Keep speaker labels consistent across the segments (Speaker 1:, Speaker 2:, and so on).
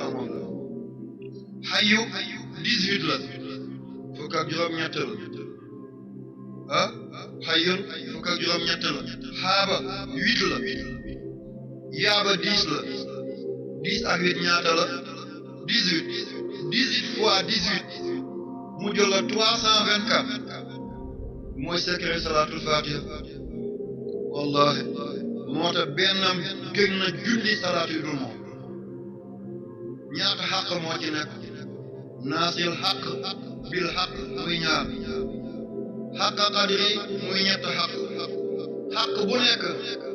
Speaker 1: ak moom la xayu 18 la fukk ak juróom-ñett la ah xayun fukk ak juróom-ñett la xaaba 8 la yaaba 10 la 10 ak 8 ñaata la 18 18 fois 18 mu jël la 324 mooy secret salaatul fatiha wallahi moo tax bennam gën na junni salaatu yu dul moom ñaata xaq moo ci nekk naasil xaq bil xaq muy ñaar xaqa qadri muy ñett xaq bu nekk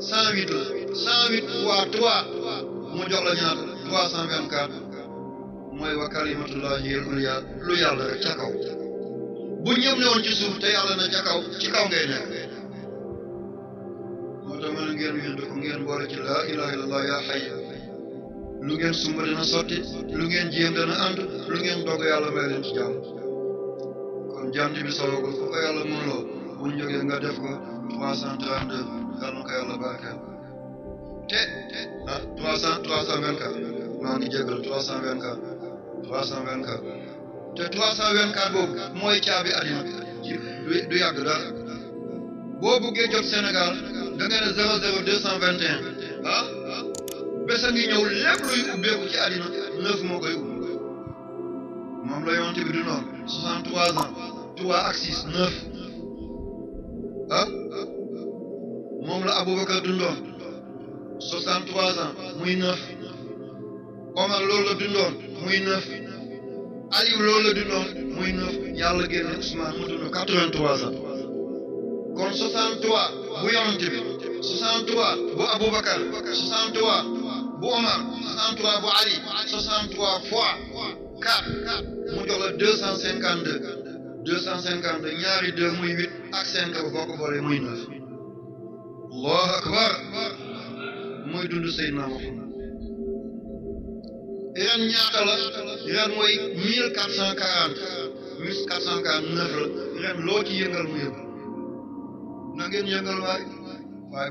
Speaker 1: 108 la 108 fois 3 mu jox la ñaata 324 mooy wa kalimatullahi al-ulya lu yàlla rek ca kaw bu ñëpp ne woon ci suuf te yàlla na ca kaw ci kaw ngay nekk moo tax ma ne ngeen wind ko ngeen boole ci laa ilaha illallah yaa hayy lu ngeen sumba dina sotti lu ngeen jéem dana ànd lu ngeen dogg yàlla may leen ci jàmm kon jant bi soogul fu ko yàlla mën loo bu ñu jógee nga def ko 332 yàlla na ko yàlla barkeel te 324 maa ngi jégal 324 te 324 boobu mooy caabi àddina ci du yàgg dara boo buggee jot Sénégal da nga ne 00221 ah bés a ngi ñëw lépp luy ubbeeku ci àddina 9 moo koy ubbi moom la yonent bi du noonu 63 ans 3 ak 6 9 ah moom la Aboubacar dundoon 63 ans muy 9 Omar loolu la dundoon muy 9 Aliou loolu la dundoon muy 9 yàlla génne Ousmane mu dund 83 ans kon 63 bu yonent bi 63 bu Aboubacar 63 bu Omar 63 bu Ali 63 fois 4 mu jox la 252 ñaari 2 muy 8 ak 5 boo ko boolee muy 9 Allahu akbar muy dund Seydina Muhammad ren ñaata la ren mooy 1449 la ren loo ci yëngal mu yëngal na ngeen yëngal waaye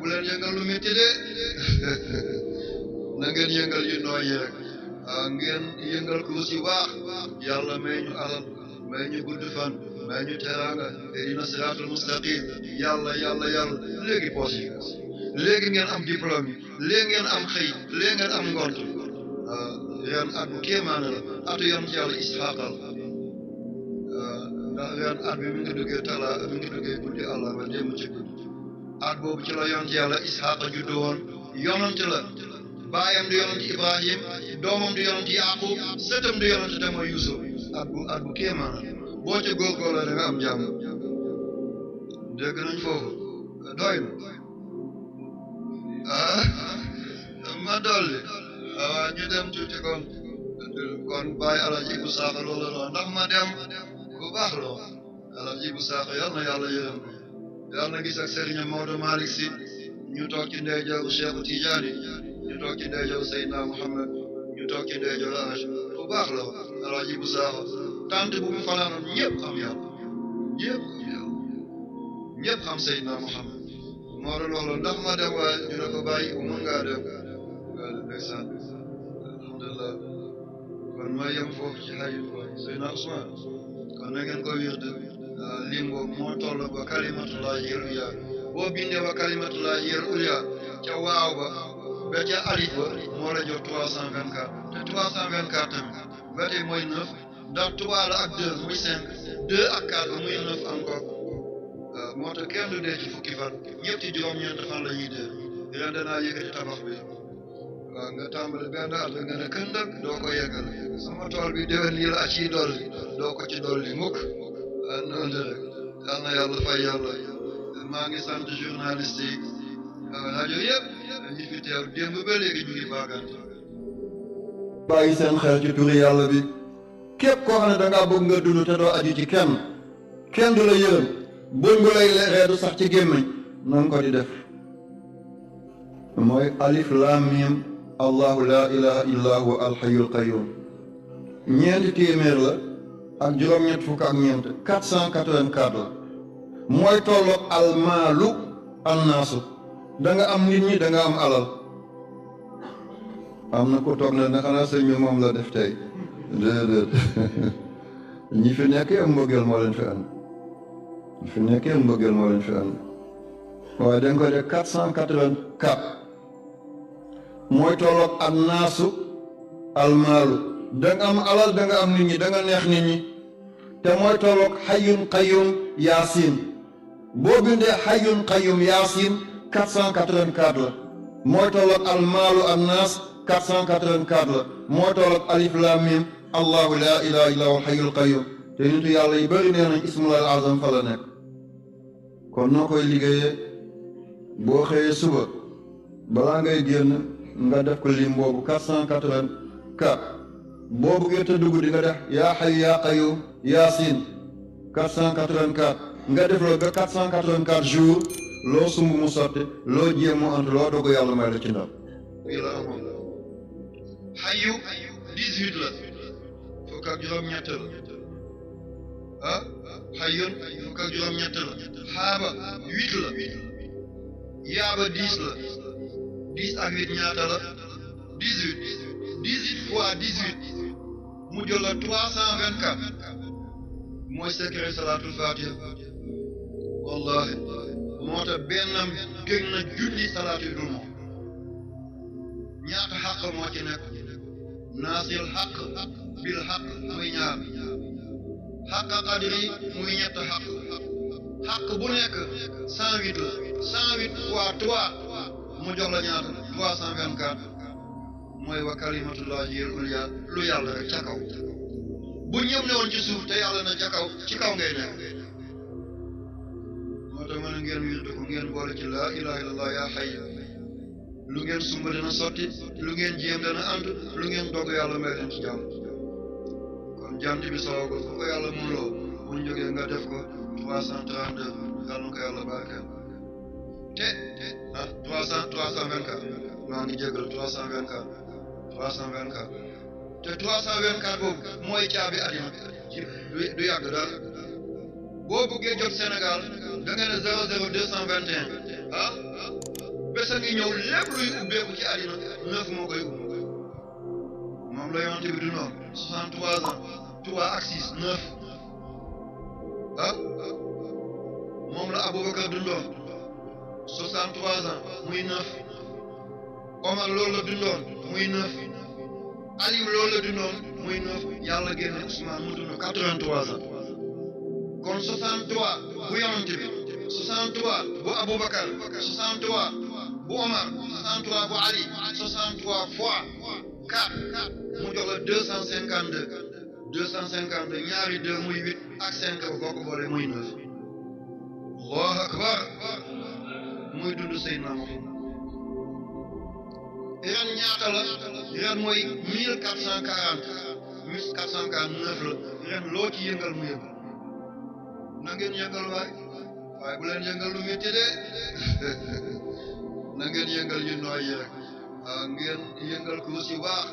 Speaker 1: bu leen yëngal lu métti de na ngeen yëngal yu nooy yi rek ngeen yëngal kurus yu baax yàlla may ñu alal may ñu gudd fan may ñu teraanga ihdina siraatal mustaqim yàlla léegi poos yi léegi ngeen am diplôme yi léegi ngeen am xëy léegi ngeen am ngont ren at bu kéemaane la atu yoon ci yàlla Isxaaqal ndax ren at bi mi ngi duggee guddi àllarba démb ci guddi at boobu ci la yoon ci yàlla Isxaaqa juddu woon yonent la baayam di yonent Ibrahim doomam di yonent Yaqub sëtam di yonent te mooy Yusuf at bu kéemaane boo ci góorgóorloo da nga am jàmm dégg nañ foofu doy na ma dolli waaw ñu dem tuuti kon Baye Alaji Ibu Sakho loolu la ndax ma dem ku baax loo Alaji Ibu Sakho yal na yàlla yërëm ko yal na gis ak Serigne Maodo Malick Sy ñu toog ci ndeyjooru Cheikh Tidiane ñu toog ci ndeyjooru Seydina Mouhamed ñu toog ci ndeyjooru Alaj ku baax la Alaji Ibu Sakho tant bu mu fanaanoon ñëpp xam yàlla ñëpp xam Seydina Mouhamed moo doon wax loolu ndax ma dem waaye ñu ne ko bàyyi mën ngaa dem ndeysaan alhamdulillah kon ma yem foofu ci xayit ko Seydina Ousmane kon na ngeen ko wirde lim boobu moo toll ba kalimatullahi al-ulya boo bindee ba kalimatullahi al-ulya ca waaw ba ca alif ba moo la jox 324 te 324 tamit ba tey mooy 9 ndax 3 la ak 2 muy 5 2 ak 4 muy 9 encore moo tax kenn du dee ci fukki fan ñëpp ci juróom-ñeent fan la ñuy dee ren danaa yëkkati tabax bi waaw nga tàmbali benn at nga ne këndëg doo ko yeggal sama tool bi déwén lii la ci dolli doo ko ci dolli mukk noonu rek yal na yàlla fay yàlla maa ngi sant journaliste yi rajo yëpp ñi fi teew démb ba léegi ñu ngi baagante bàyyi seen xel ci turi yàlla bi képp koo xam ne dangaa bëgg nga dund te doo aju ci kenn du la yërëm bëñ bu lay reedu sax ci gémmiñ nan ko di def mooy alif lam mim allahu la ilaha illa huwa alhayyul qayyum ñeenti téeméer la ak juróom-ñett fukk ak ñeent 484 la mooy tolloog almaalu annaasu da nga am nit ñi da nga am alal am na ku toog ne xanaa sëñ bi moom la def tey déedéet ñi fi nekk yëpp mbëggeel moo leen fi ànd ñi fi nekk yëpp mbëggeel moo leen fi ànd waaye dañ ko def 484 mooy tolloog an naasu almaalu da nga am alal da nga am nit ñi da nga neex nit ñi te mooy tolloog xayyun qayyum yaasin boo bindee xayyun qayyum yaasin 484 la mooy tolloog almaalu an naas 484 la mooy tolloog alif laam miim allahu laa ilaha illa huwa xayyul qayyum te nitu yàlla yi bëri nee nañ ismulal azam fa la nekk kon noo koy liggéeyee boo xëyee suba balaa ngay génn nga def ko lim boobu 484 boo bëggee tëdd guddi nga def yaa xayu yaa qayyum yaasin 484 nga def loolu ba 484 jours loo sumb mu sotti loo jéem mu ant loo dogu yàlla may la ci ndam la amoon xayu 18 la fukk ak juróom-ñett la ah xayun fukk ak juróom-ñett la xaaba 8 la yaaba 10 la 10 ak 8 ñaata la 18 18 fois 18 mu jël la 324 mooy secret salaatul fatiha wallahi moo tax bennam gën na junni salaatu yu dul moom ñaata xaq moo ci nekk naasil xaq bil xaq muy ñaar xaq qadri muy ñett xaq bu nekk 108 la 108 fois 3 mu jox la ñaata 324 mooy wa kalimatullahi hiya al-ulya lu yàlla rek ca kaw bu ñëw ne woon ci suuf te yàlla na ca kaw ci kaw ngay nekk moo tax ma ne ngeen wirdu ko ngeen boole ci laa ilaha illallah yaa hayy lu ngeen sumba dana sotti lu ngeen jéem dana ànd lu ngeen dogg yàlla may leen ci jàmm kon jant bi sowagul fu ko yàlla mun loo bu ñu jógee nga def ko 332 yàlla na ko yàlla barkeel te 324 maa ngi jégal 324 te 324 boobu mooy caabi àddina du yàgg daal boo bëggee jot Sénégal da nga ne 00221 bés a ngi ñëw lépp luy ubbeeku ci àddina 9 moo koy ubbi moom la yonent bi du noonu 63 ans 3 ak 6 9 moom la Aboubacar dundoon 63 ans muy 9 Omar loolu la dundoon muy 9 Aliou loolu la dundoon muy 9 yàlla génne Ousmane mu dund 83 ans kon 63 bu yonent bi 63 bu Aboubacar 63 bu Omar 63 bu Ali 63 fois 4 mu jox la 252 252 ñaari 2 muy 8 ak 5 boo ko boole muy 9 Allahu akbar muy dund Seydina Muhammad ren ñaata la ren mooy 1440 1449 la ren loo ci yëngal mu yëngal na ngeen yëngal waaye bu leen yëngal lu métti de na ngeen yëngal yu nooy yi rek ngeen yëngal ko si baax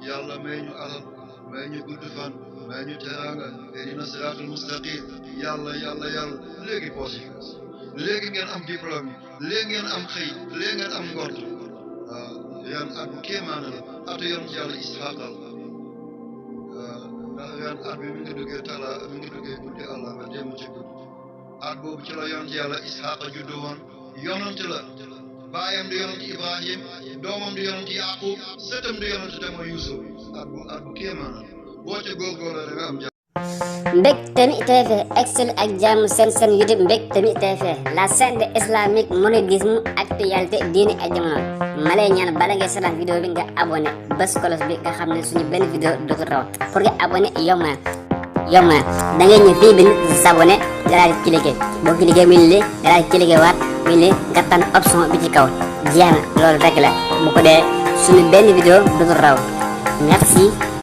Speaker 1: yàlla may ñu alal may ñu gudd fan may ñu teraanga ihdina siraatul mustaqim yàlla léegi poos yi léegi ngeen am diplôme yi léegi ngeen am xëy léegi ngeen am ngort ren at bu kéemaane la atu yoon ci yàlla Isxaaqal ndax ren at bi mi ngi duggee guddi àlla ba dem ci guddi at boobu ci la yoon ci yàlla Isxaaqa juddu woon yonent la baayam di yonent Ibrahim doomam di yonent Yaqub sëtam di yonent te mooy Yusuf at bu kéemaane la boo ca góorgóorlu da nga am
Speaker 2: Mbectemi TV excel ak jàmm seen YouTube Mbectemi TV la chaîne de islamique mouridisme actualité diine ak jamono ma lay ñaan bala ngay seetaan vidéo bi nga abonné bés kolos bi nga xam ne suñu benn vidéo du ko raw pour nga abonné yomb na da ngay ñëw fii bind s'abonné nga daal di cliquer boo cliquer muy li nga daal di cliquer waat muy li nga tànn option bi ci kaw jeex na loolu rek la bu ko dee suñu benn vidéo du ko raw merci.